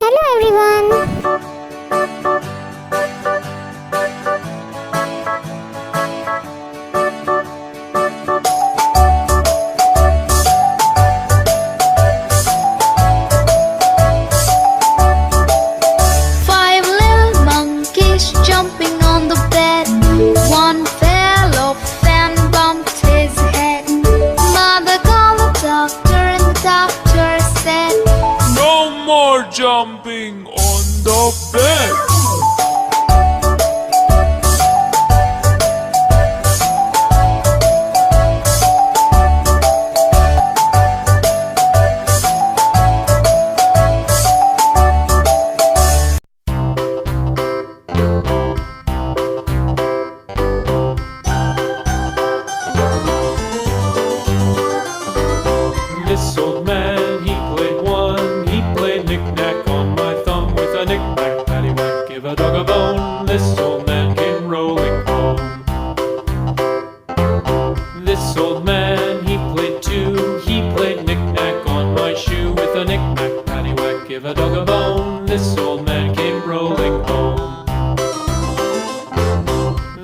Hello everyone. 5 little monkeys jumping on the bed. One fell off and bumped his head. Mother called the doctor and the doctor said, No more jumping on the bed. This old man, he played one. He played knick-knack on my thumb with a knick-knack, paddywhack, give a dog a bone. This old man came rolling home. This old man, he played two. He played knick-knack on my shoe with a knick-knack, paddywhack, give a dog a bone. This old man came rolling home.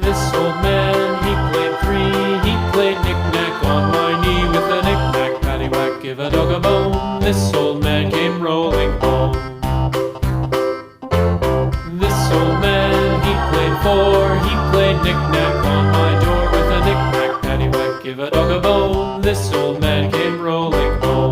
This old man, he played three. He played knick-knack on my knee with a knick-knack, paddywhack, give a dog a bone. This old man came rolling home. This old man, he played four. He played knick-knack on my door with a knick-knack, paddywhack, give a dog a bone. This old man came rolling home.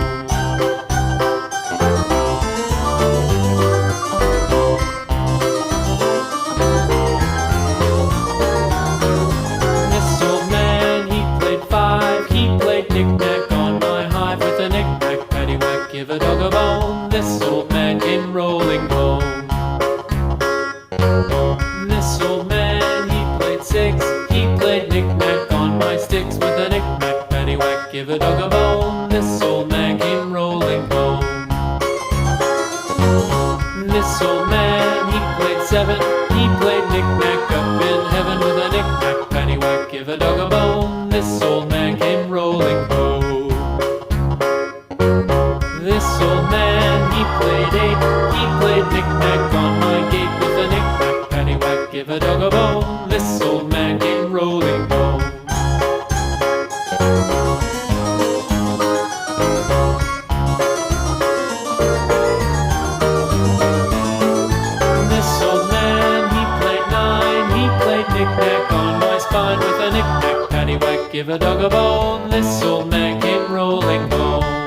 This old man, he played five. He played knick-knack on my hive with a knick-knack, paddywhack, give a dog a bone. This old man came rolling home. This old man, he played six. He played knick-knack on my sticks with a knick-knack, paddywhack, give a dog a bone. This old man came rolling home. This old man, he played seven. He played knick-knack up in heaven with a knick-knack, paddywhack, give a dog a bone. This old man came rolling home. This old man, he played eight. He played knick-knack on my gate with a knick-knack, paddywhack, give a dog a bone. This old man came rolling home. This old man, he played nine. He played knick-knack on my spine with a knick-knack, paddywhack, give a dog a bone. This old man came rolling home.